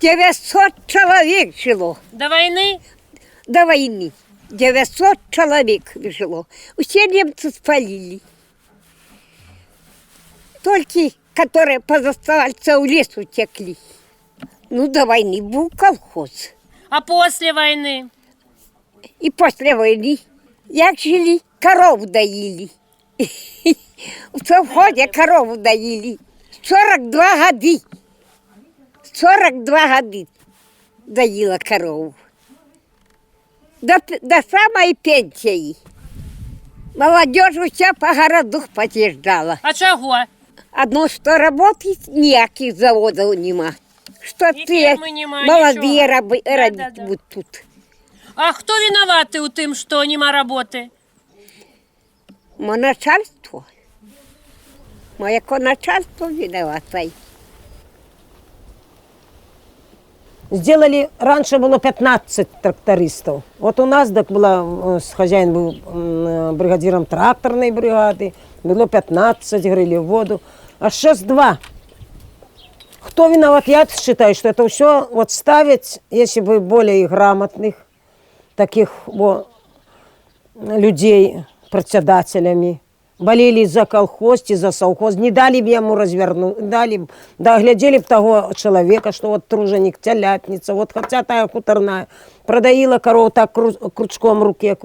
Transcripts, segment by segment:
900 чоловік жило. До війни? До війни. 900 чоловік жило. Усі німці спалили. Тільки, які позоставаться в ліс утекли. Ну, до війни був колхоз. А після війни? І після війни, як жили, коров доїли. В совхозі корову доїли. 42 годи. 42 годи доїла корову. До самої пенсії. Молодежь вся по городу потеждала. А чого? Одно, що роботи ніяких заводів нема. Що І ці фірми нема, молоді нічого. робити Да. будуть тут. А хто винуватий у тим, що нема роботи? Мо начальство. Моє начальство виновате. Сделали, раньше было 15 трактористов. Вот у нас так было, хозяин был бригадиром тракторной бригады, было 15, грели воду, а сейчас 2. Кто виноват? Я считаю, что это все вот ставить, если бы более грамотных таких людей председателями, болели за колхоз и за совхоз, не дали бы ему развернуть, да, глядели бы того человека, что вот труженик, телятница, вот хотя та хуторная, продаила корову так крючком в руке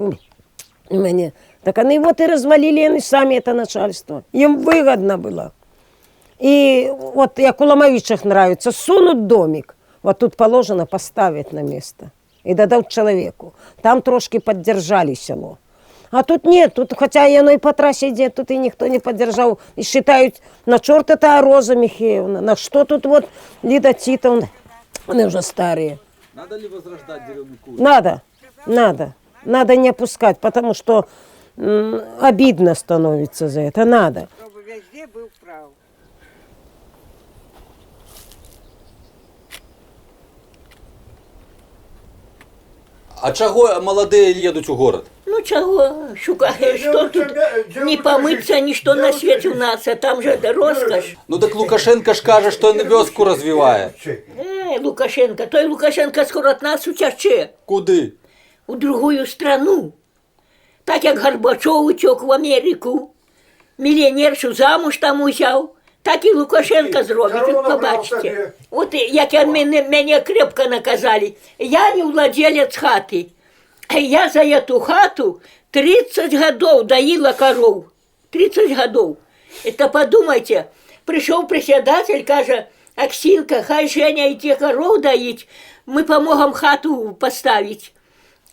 мне. Так они вот и развалили, они сами это начальство. Им выгодно было. И вот я Куломовичах нравится, сунут домик, вот тут положено поставить на место и дадут человеку. Там трошки поддержали село. А тут нет, тут хотя и оно и по трассе идет, тут и никто не поддержал. И считают, на черт это Роза Михеевна, на что тут вот Лида Титовна, они уже старые. Надо ли возрождать деревню Куры? Надо не опускать, потому что обидно становится за это, надо. Чтобы везде был прав. А чого молоді їдуть у город? Ну чего, шукаешь, что тут не помыться, ничто на свете у нас, а там же это роскошь. Ну так Лукашенко ж каже, що він вёску розвиває. Лукашенко, той Лукашенко скоро от нас утече Куди? у другую страну. Так як Горбачов утек в Америку, мільйонершу замуж там узяв, так і Лукашенко зробить, от побачите. От як мене крепко наказали, я не владелец хати. Я за эту хату 30 годов доила коров. 30 годов. Это подумайте, пришел председатель, каже, Аксинка, хай Женя идти коров доить, мы поможем хату поставить.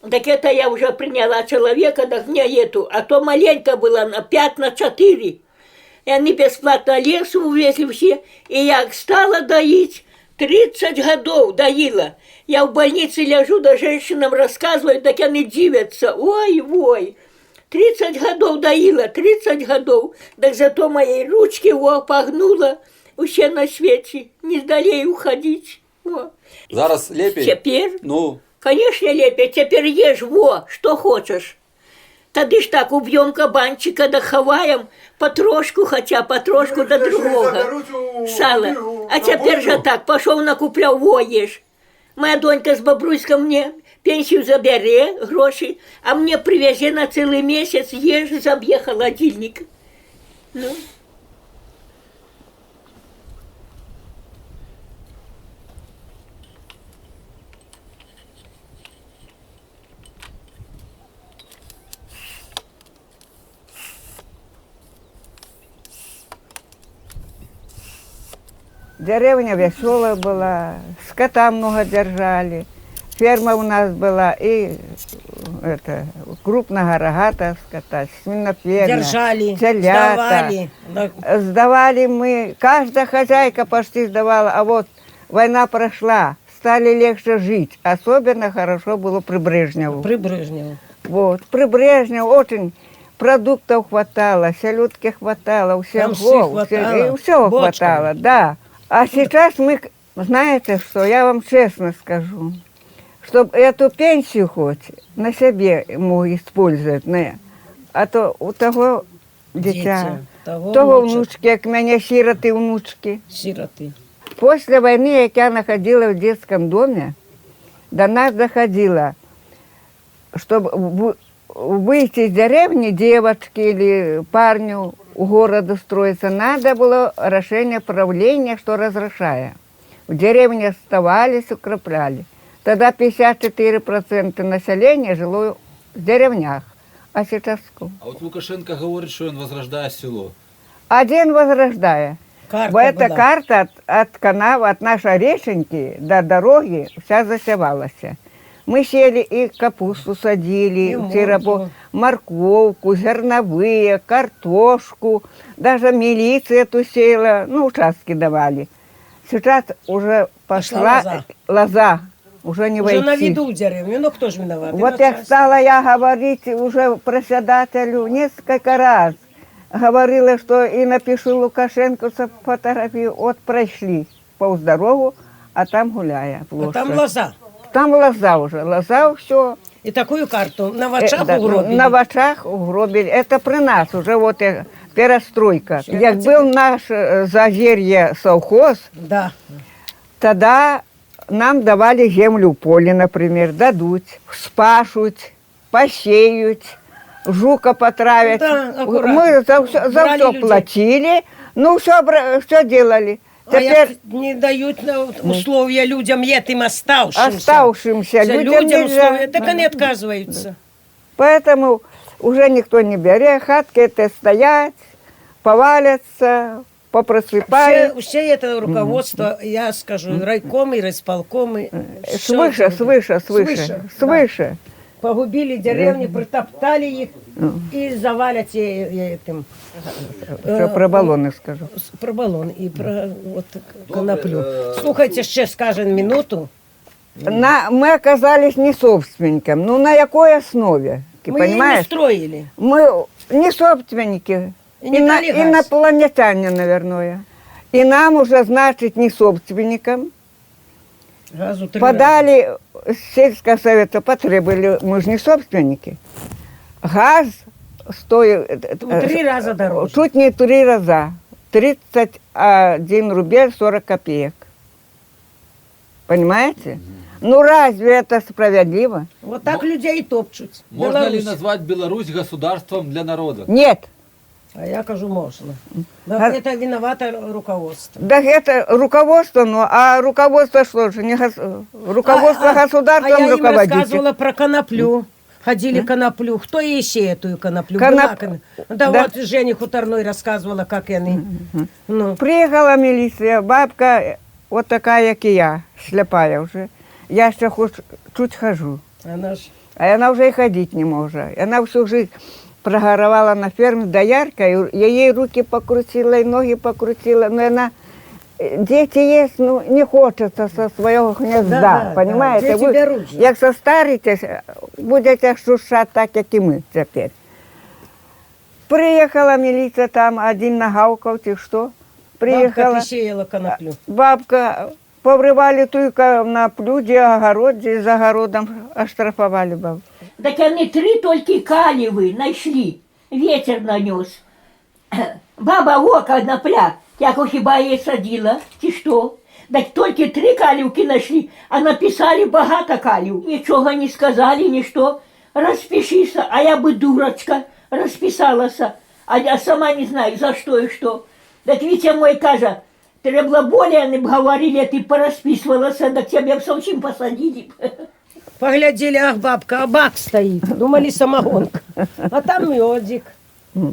Так это я уже приняла человека, так мне эту, а то маленько было на 5-4. И они бесплатно лес увезли все, и я стала доить, 30 годов доила. Я в больнице лежу, да женщинам рассказываю, так они дивятся. Ой, 30 годов доила, 30 годов. Так зато моей ручки погнула, вообще на свете, не сдалей уходить. О. Зараз лепей? Теперь? Ну, Конечно, лепей, теперь ешь, что хочешь. Тады ж так убьем кабанчика, да хаваем потрошку, хотя потрошку до другого сала. А теперь же так, пошел накуплял, ешь. Моя донька с бабруськой мне пенсию забере, гроши, а мне привези на целый месяц, ешь, забье холодильник. Ну. Деревня веселая была, скота много держали. Ферма у нас была и крупного рогатого скота, свиноферма, Держали, телята. сдавали. Сдавали мы, каждая хозяйка почти сдавала, а вот война прошла, стали легче жить. Особенно хорошо было при Брежневу. При Брежневу. Вот, при Брежневу очень продуктов хватало, селедки хватало, Там всего, хватало, все бочками. хватало, да. А сейчас мы, знаете что, я вам честно скажу, чтобы эту пенсию хоть на себе мог использовать, не, а то у того дитя, Того того внучок. внучки, як мене сироти внучки. Сироты. После войны, как я находила в детском доме, до нас доходило, чтобы выйти из деревни девочке или парню у города строиться, надо было решение правления, что разрешая. В деревне оставались, укрепляли. Тогда 54% населения жило в деревнях, а сейчас сколько? А от Лукашенко говорить, що він возрождає село. Один возрождая. Карта Эта была. карта от канава, от нашей реченьки до дороги вся засевалась. Мы сели и капусту садили, морковку. морковку, зерновые, картошку, даже милиция эту сеяла, ну, участки давали. Сейчас уже пошла лоза, уже не Уже войти. на виду в деревню, ну кто же виноват? Вот я стала я говорить уже председателю несколько раз. Говорила, что и напишу Лукашенко фотографию. Вот прошли полздорову, а там гуляя. А там лоза. Там лоза уже. Лоза все. И такую карту на вачах Да, угробили. на вачах угробили. Это при нас уже вот перестройка. Ще Як был наш Зазерье совхоз, Да. тогда нам давали землю в поле, например, дадут, спашут, посеют, жука потравят. Да, аккуратно. Мы за все Брали людей. платили, ну все делали. А як Теперь не дають на условия людям, этим оставшимся. оставшимся людям нельзя. условия, так они отказываются. Поэтому уже никто не берет, хатки это стоять, повалятся, попросыпают. Все это руководство, я скажу, райкомы, райисполкомы. Свыше. Погубили деревни, притоптали их и завалят этим. Что про баллоны скажу. Про баллон и про вот коноплю. Слухайте, ще скажем минуту. Мы оказались не собственниками. Ну, на какой основе? Ты Мы ее не понимаешь? строили. Мы не собственники. И не дали газ. Инопланетяне, наверное. И нам уже, значит, не собственникам. Газу 3 Подали с сельского совета, потребовали, мы же не собственники. Газ стоит... 3 раза дороже. Чуть не 3 раза. 31 рубль 40 копеек. Понимаете? Ну разве это справедливо? Вот так людей топчут. Можна ли Беларусь. назвати Білорусь государством для народу? Нет. А я кажу, можно. Да, А- это виновато руководство. Да это руководство, ну, а руководство что же? Не руководство государством а я им руководите. рассказывала про коноплю. Ходили коноплю. Кто ей сеет эту коноплю? Коноп- Была Да, Да. вот Женя Хуторной рассказывала, как они. Ну, Приехала милиция, бабка вот такая, как и я, слепая уже. Я еще хоть чуть хожу. она ж... А она уже и ходить не может. Она всю жизнь прогоровала на ферме дояркой. Я ей руки покрутила и ноги покрутила. Но она... Дети есть, ну, не хочется со своего гнезда, Да, понимаете? дети Ви, беруть же. як состаритесь, будете шуршать так, как и мы теперь. Приехала милиция там, один нагавкал, ты что? Бабка Приехала. посеяла коноплю. Бабка, поврывали ту коноплю, где огород, где за огородом оштрафовали бабку. Так они 3 только калевы нашли. Ветер нанес. Баба ока напля, як хіба її садила, чи що? Так тільки 3 калівки нашли, а написали багато калів. Нічого не сказали, ніщо. Розпишися, а я би дурочка розписалася, а я сама не знаю, за що і що. Так Вітя мой каже, треба более не б говорили, а ти порозписувалася, так тебе б совсем посадили. Поглядели, ах, бабка, а бак стоит. Думали, самогонка. А там медик.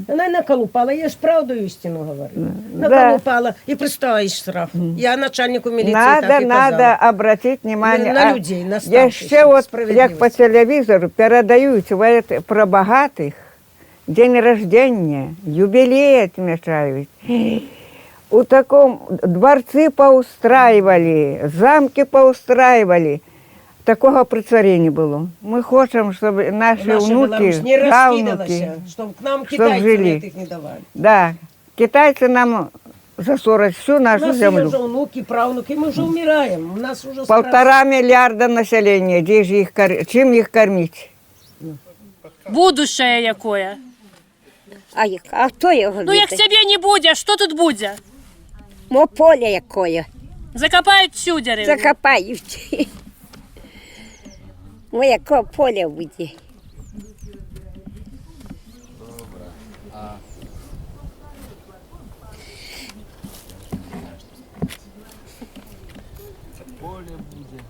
Она наколупала, я ж правду истину говорю. Наколупала и представишь штраф. Я начальнику милиции так и Надо казала. обратить внимание. На людей, на Я старших, ще от, справедливість. як по телевізору передають про багатих, день рождения, юбилей отмечают. У таком дворцы поустраивали, замки поустраивали. Такого при царі не було. Ми хочемо, щоб наші Наша внуки, Беларусь не правнуки, раскидалась, чтобы к нам чтоб китайцы жили. этих не давали. да, китайці нам засорять всю У нашу нас землю. уже внуки, правнуки, мы уже умираем. У нас уже 1,5 миллиарда населения, где же их чем их кормить? Будущее якое. А хто його Ну, як відає? тебе не буде, що тут буде? Мо поле якое. Закопають всю деревню. Закопають. Моє поле буде. Поле буде.